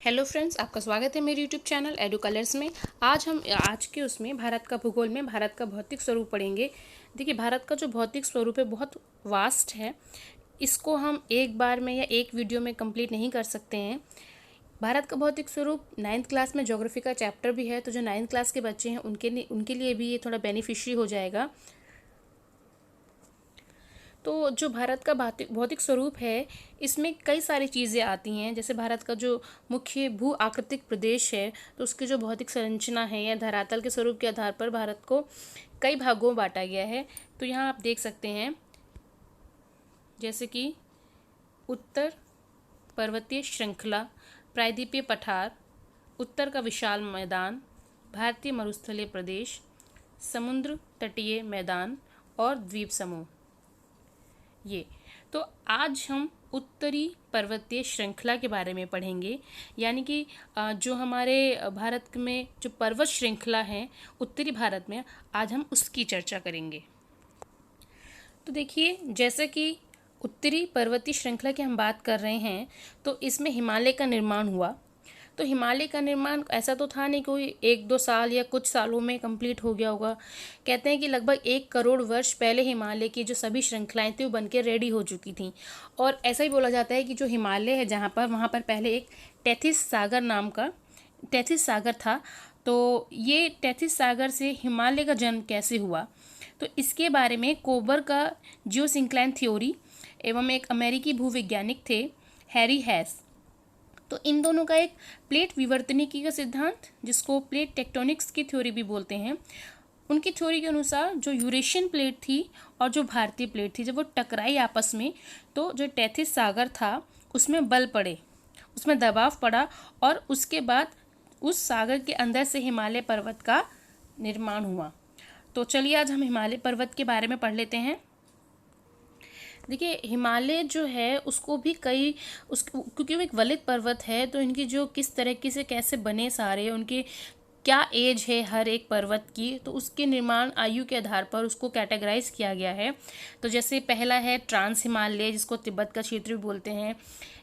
Hello friends, आपका स्वागत है मेरे यूट्यूब चैनल एडू कलर्स में। आज के उसमें भारत का भूगोल में भारत का भौतिक स्वरूप पढ़ेंगे। देखिए, भारत का जो भौतिक स्वरूप है बहुत वास्ट है। इसको हम एक बार में या एक वीडियो में कंप्लीट नहीं कर सकते हैं। भारत का भौतिक स्वरूप 9th क्लास में ज्योग्राफी का चैप्टर भी है, तो जो 9th क्लास के बच्चे हैं उनके लिए भी ये थोड़ा बेनिफिशियरी हो जाएगा। तो जो भारत का भौतिक भौतिक स्वरूप है, इसमें कई सारी चीज़ें आती हैं। जैसे भारत का जो मुख्य भू आकृतिक प्रदेश है, तो उसकी जो भौतिक संरचना है या धरातल के स्वरूप के आधार पर भारत को कई भागों में बांटा गया है। तो यहाँ आप देख सकते हैं, जैसे कि उत्तर पर्वतीय श्रृंखला, प्रायद्वीपीय पठार, उत्तर का विशाल मैदान, भारतीय मरुस्थलीय प्रदेश, समुद्र तटीय मैदान और द्वीप समूह। ये तो आज हम उत्तरी पर्वतीय श्रृंखला के बारे में पढ़ेंगे। यानी कि जो हमारे भारत में जो पर्वत श्रृंखला है उत्तरी भारत में, आज हम उसकी चर्चा करेंगे। तो देखिए, जैसे कि उत्तरी पर्वतीय श्रृंखला की हम बात कर रहे हैं, तो इसमें हिमालय का निर्माण हुआ। तो हिमालय का निर्माण ऐसा तो था नहीं कोई 1-2 साल या कुछ सालों में कंप्लीट हो गया होगा। कहते हैं कि लगभग 1 करोड़ वर्ष पहले हिमालय की जो सभी श्रृंखलाएं थी वो बनकर रेडी हो चुकी थी। और ऐसा ही बोला जाता है कि जो हिमालय है वहाँ पर पहले एक टेथिस सागर था। तो ये टेथिस सागर से हिमालय का जन्म कैसे हुआ, तो इसके बारे में कोबर का जियोसिंक्लाइन थ्योरी एवं एक अमेरिकी भूवैज्ञानिक थे, हैरी हैस। तो इन दोनों का एक प्लेट विवर्तनिकी का सिद्धांत, जिसको प्लेट टेक्टोनिक्स की थ्योरी भी बोलते हैं, उनकी थ्योरी के अनुसार जो यूरेशियन प्लेट थी और जो भारतीय प्लेट थी, जब वो टकराई आपस में, तो जो टेथिस सागर था उसमें बल पड़े, उसमें दबाव पड़ा और उसके बाद उस सागर के अंदर से हिमालय पर्वत का निर्माण हुआ। तो चलिए आज हम हिमालय पर्वत के बारे में पढ़ लेते हैं। देखिए, हिमालय जो है उसको भी क्योंकि वो एक वलित पर्वत है, तो इनकी जो किस तरीके से कैसे बने सारे, उनके क्या एज है हर एक पर्वत की, तो उसके निर्माण आयु के आधार पर उसको कैटेगराइज किया गया है। तो जैसे पहला है ट्रांस हिमालय, जिसको तिब्बत का क्षेत्र भी बोलते हैं।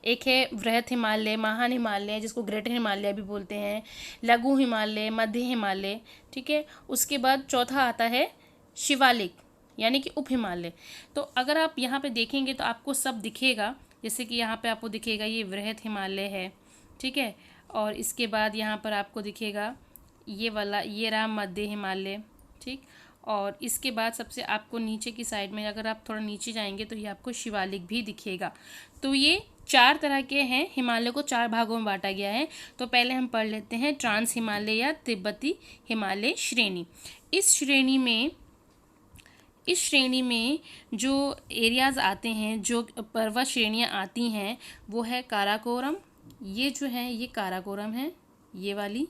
एक है वृहत हिमालय, महान हिमालय, जिसको ग्रेटर हिमालय भी बोलते हैं, लघु हिमालय, मध्य हिमालय। ठीक है, उसके बाद चौथा आता है शिवालिक यानी कि उप हिमालय। तो अगर आप यहाँ पे देखेंगे तो आपको सब दिखेगा। जैसे कि यहाँ पे आपको दिखेगा ये वृहत हिमालय है, ठीक है, और इसके बाद यहाँ पर आपको दिखेगा ये वाला, ये रहा मध्य हिमालय, ठीक। और इसके बाद सबसे आपको नीचे की साइड में, अगर आप थोड़ा नीचे जाएंगे तो ये आपको शिवालिक भी दिखेगा। तो ये 4 तरह के हैं। हिमालय को 4 भागों में बांटा गया है। तो पहले हम पढ़ लेते हैं ट्रांस हिमालय या तिब्बती हिमालय श्रेणी। इस श्रेणी में जो एरियाज़ आते हैं, जो पर्वत श्रेणियाँ आती हैं, वो है काराकोरम। ये जो है ये काराकोरम है, ये वाली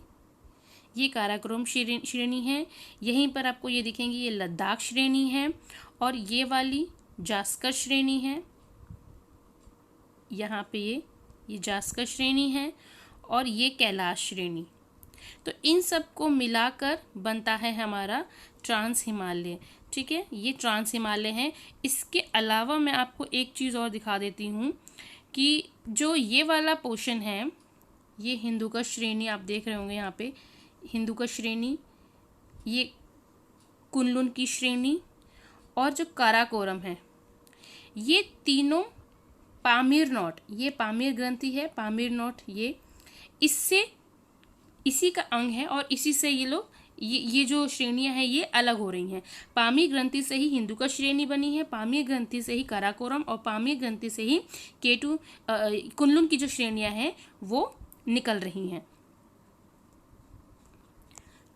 ये काराकोरम श्रेणी है। यहीं पर आपको ये दिखेंगी, ये लद्दाख श्रेणी है, और ये वाली जास्कर श्रेणी है। यहाँ पे ये जास्कर श्रेणी है, और ये कैलाश श्रेणी। तो इन सब को मिलाकर बनता है हमारा ट्रांस हिमालय। ठीक है, ये ट्रांस हिमालय है। इसके अलावा मैं आपको एक चीज़ और दिखा देती हूँ कि जो ये वाला पोर्शन है, ये हिंदुकुश श्रेणी आप देख रहे होंगे यहाँ पे, हिंदुकुश श्रेणी, ये कुनलुन की श्रेणी, और जो काराकोरम है, ये तीनों पामीर नोट, ये पामीर ग्रंथि है, पामीर नोट इसी का अंग है, और इसी से ये जो श्रेणियां हैं ये अलग हो रही हैं। पामीर ग्रंथि से ही हिंदुकुश श्रेणी बनी है, पामीर ग्रंथि से ही काराकोरम, और पामीर ग्रंथि से ही कुनलुन की जो श्रेणियां हैं वो निकल रही हैं।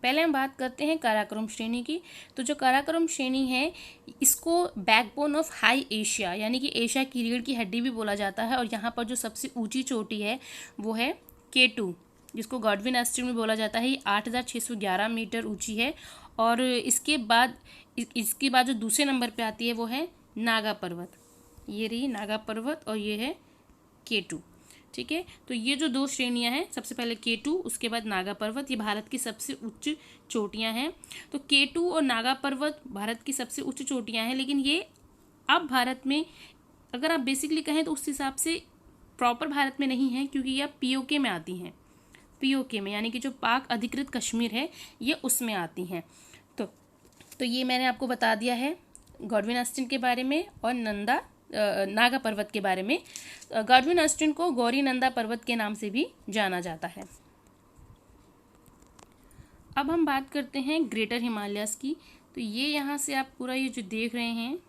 पहले हम बात करते हैं काराकोरम श्रेणी की। तो जो काराकोरम श्रेणी है, इसको बैकबोन ऑफ हाई एशिया यानी कि एशिया की रीढ़ की हड्डी भी बोला जाता है। और यहाँ पर जो सबसे ऊंची चोटी है वो है K2, जिसको गॉडविन एस्टीमेट में बोला जाता है। ये 8,611 मीटर ऊंची है। और इसके बाद जो दूसरे नंबर पे आती है वो है नागा पर्वत। ये रही नागा पर्वत, और ये है K2। ठीक है, तो ये जो 2 श्रेणियां हैं, सबसे पहले K2, उसके बाद नागा पर्वत, ये भारत की सबसे उच्च चोटियां हैं। तो K2 और नागा पर्वत भारत की सबसे उच्च चोटियां हैं, लेकिन ये अब भारत में अगर आप बेसिकली कहें तो उस हिसाब से प्रॉपर भारत में नहीं है, क्योंकि ये POK में आती हैं। पीओके में, यानी कि जो पाक अधिकृत कश्मीर है ये उसमें आती हैं। तो ये मैंने आपको बता दिया है गॉडविन ऑस्टिन के बारे में और नागा पर्वत के बारे में। गॉडविन ऑस्टिन को गौरी नंदा पर्वत के नाम से भी जाना जाता है। अब हम बात करते हैं ग्रेटर हिमालयाज़ की। तो ये यहाँ से आप पूरा ये जो देख रहे हैं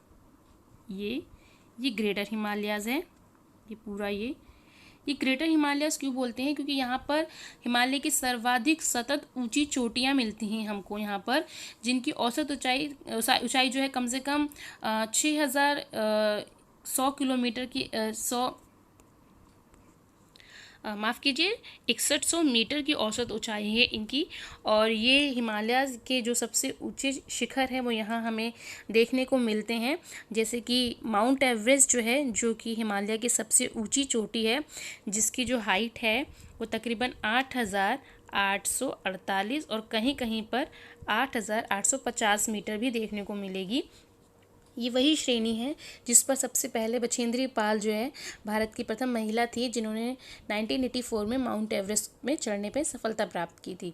ये ग्रेटर हिमालयाज़ है। ये पूरा ये ग्रेटर हिमालयाज़ क्यों बोलते हैं, क्योंकि यहाँ पर हिमालय की सर्वाधिक सतत ऊंची चोटियाँ मिलती हैं हमको यहाँ पर, जिनकी औसत ऊंचाई जो है कम से कम 6100 किलोमीटर की 6100 मीटर की औसत ऊंचाई है इनकी। और ये हिमालयाज़ के जो सबसे ऊंचे शिखर हैं वो यहाँ हमें देखने को मिलते हैं, जैसे कि माउंट एवरेस्ट जो है, जो कि हिमालय की सबसे ऊंची चोटी है, जिसकी जो हाइट है वो तकरीबन 8848 और कहीं कहीं पर 8850 मीटर भी देखने को मिलेगी। ये वही श्रेणी है जिस पर सबसे पहले बछेंद्री पाल जो है भारत की प्रथम महिला थी, जिन्होंने 1984 में माउंट एवरेस्ट में चढ़ने पर सफलता प्राप्त की थी।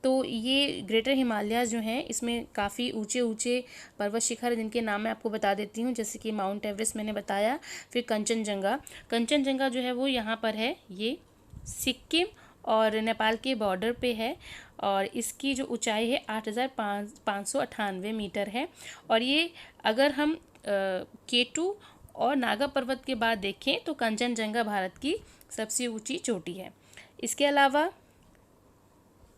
तो ये ग्रेटर हिमालयाज़ जो हैं इसमें काफ़ी ऊंचे ऊंचे पर्वत शिखर, जिनके नाम मैं आपको बता देती हूँ, जैसे कि माउंट एवरेस्ट मैंने बताया, फिर कंचनजंगा जो है वो यहाँ पर है, ये सिक्किम और नेपाल के बॉर्डर पे है और इसकी जो ऊंचाई है 8598 मीटर है। और ये अगर हम K2 और नागा पर्वत के बाद देखें तो कंचनजंगा भारत की सबसे ऊंची चोटी है। इसके अलावा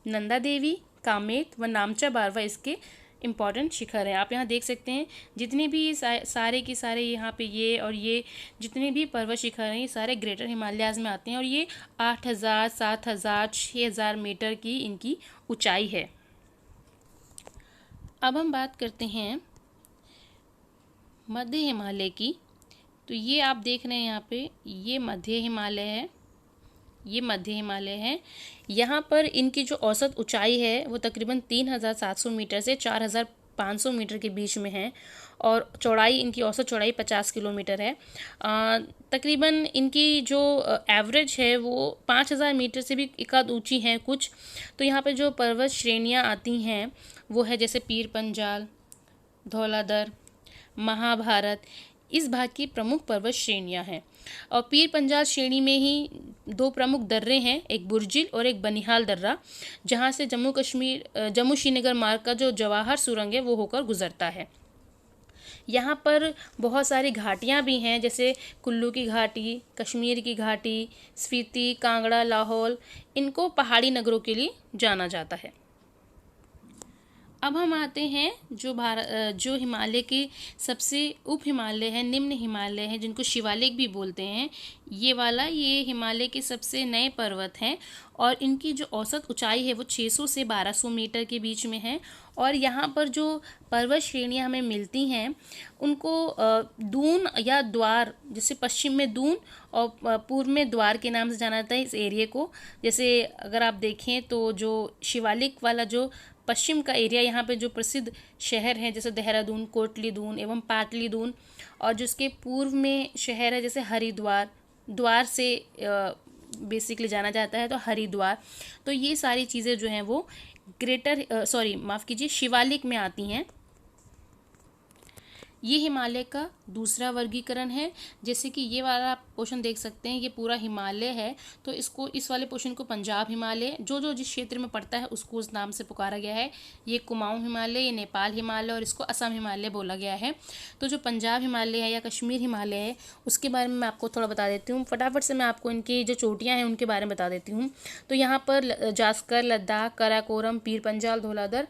नंदा देवी, कामेत व नामचा बारवा इसके इम्पॉर्टेंट शिखर हैं। आप यहाँ देख सकते हैं जितने भी सारे के सारे यहाँ पे ये जितने भी पर्वत शिखर हैं ये सारे ग्रेटर हिमालयाज़ में आते हैं और ये 8000, 7000, 6000 मीटर की इनकी ऊंचाई है। अब हम बात करते हैं मध्य हिमालय की। तो ये आप देख रहे हैं यहाँ पे ये मध्य हिमालय है। यहाँ पर इनकी जो औसत ऊंचाई है वो तकरीबन 3700 मीटर से 4500 मीटर के बीच में है और इनकी औसत चौड़ाई 50 किलोमीटर है। तकरीबन इनकी जो एवरेज है वो 5000 मीटर से भी एकाध ऊंची हैं कुछ। तो यहाँ पे जो पर्वत श्रेणियाँ आती हैं वो है जैसे पीर पंजाल, धौलाधर, महाभारत, इस भाग की प्रमुख पर्वत श्रेणियां हैं। और पीर पंजाल श्रेणी में ही दो प्रमुख दर्रे हैं, एक बुर्जिल और एक बनिहाल दर्रा, जहां से जम्मू श्रीनगर मार्ग का जो जवाहर सुरंग है वो होकर गुजरता है। यहाँ पर बहुत सारी घाटियाँ भी हैं, जैसे कुल्लू की घाटी, कश्मीर की घाटी, स्पीति, कांगड़ा, लाहौल, इनको पहाड़ी नगरों के लिए जाना जाता है। अब हम आते हैं जो हिमालय के सबसे उप हिमालय है, निम्न हिमालय है, जिनको शिवालिक भी बोलते हैं। ये हिमालय के सबसे नए पर्वत हैं और इनकी जो औसत ऊंचाई है वो 600 से 1200 मीटर के बीच में है। और यहाँ पर जो पर्वत श्रेणियाँ हमें मिलती हैं उनको दून या द्वार, जैसे पश्चिम में दून और पूर्व में द्वार के नाम से जाना जाता है इस एरिया को। जैसे अगर आप देखें तो जो शिवालिक वाला जो पश्चिम का एरिया, यहाँ पे जो प्रसिद्ध शहर हैं जैसे देहरादून, कोटली दून एवं पाटली दून, और जो उसके पूर्व में शहर है जैसे हरिद्वार, द्वार से बेसिकली जाना जाता है तो हरिद्वार। तो ये सारी चीज़ें जो हैं वो शिवालिक में आती हैं। ये हिमालय का दूसरा वर्गीकरण है। जैसे कि ये वाला आप पोर्शन देख सकते हैं, ये पूरा हिमालय है, तो इस वाले पोर्शन को पंजाब हिमालय, जो जिस क्षेत्र में पड़ता है उसको उस नाम से पुकारा गया है। ये कुमाऊं हिमालय, ये नेपाल हिमालय और इसको असम हिमालय बोला गया है। तो जो पंजाब हिमालय है या कश्मीर हिमालय है उसके बारे में मैं आपको थोड़ा बता देती हूँ। फटाफट से मैं आपको इनकी जो चोटियाँ हैं उनके बारे में बता देती हूँ। तो यहाँ पर जास्कर, लद्दाख, काराकोरम, पीर पंजाल, धौलाधर,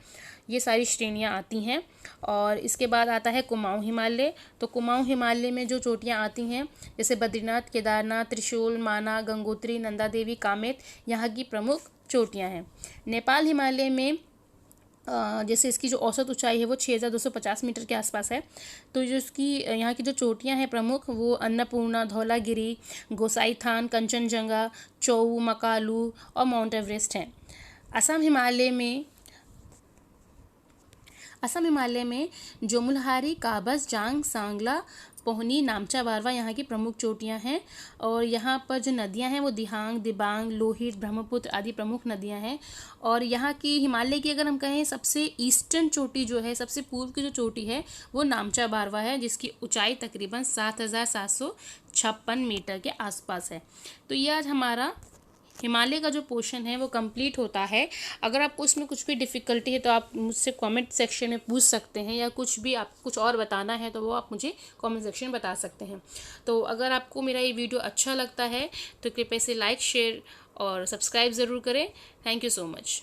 ये सारी श्रेणियाँ आती हैं। और इसके बाद आता है कुमाऊं हिमालय। तो कुमाऊं हिमालय में जो चोटियाँ आती हैं जैसे बद्रीनाथ, केदारनाथ, त्रिशूल, माना, गंगोत्री, नंदा देवी, कामेत, यहाँ की प्रमुख चोटियाँ हैं। नेपाल हिमालय में जैसे इसकी जो औसत ऊंचाई है वो 6250 मीटर के आसपास है। तो जो इसकी यहाँ की जो चोटियाँ हैं प्रमुख वो अन्नपूर्णा, धौलागिरी, गोसाईथान, कंचनजंगा, चोऊ, मकालू और माउंट एवरेस्ट हैं। असम हिमालय में जोमुलहारी, काबस, जांग, सांगला, पोहनी, नामचा, बारवा यहाँ की प्रमुख चोटियाँ हैं। और यहाँ पर जो नदियाँ हैं वो दिहांग, दिबांग, लोहित, ब्रह्मपुत्र आदि प्रमुख नदियाँ हैं। और यहाँ की हिमालय की अगर हम कहें सबसे ईस्टर्न चोटी जो है, सबसे पूर्व की जो चोटी है वो नामचा बारवा है, जिसकी ऊंचाई तकरीबन 7,756 मीटर के आसपास है। तो ये आज हमारा हिमालय का जो पोर्शन है वो कंप्लीट होता है। अगर आपको इसमें कुछ भी डिफ़िकल्टी है तो आप मुझसे कमेंट सेक्शन में पूछ सकते हैं, या कुछ भी आप कुछ और बताना है तो वो आप मुझे कमेंट सेक्शन में बता सकते हैं। तो अगर आपको मेरा ये वीडियो अच्छा लगता है तो कृपया इसे लाइक, शेयर और सब्सक्राइब ज़रूर करें। Thank you so much.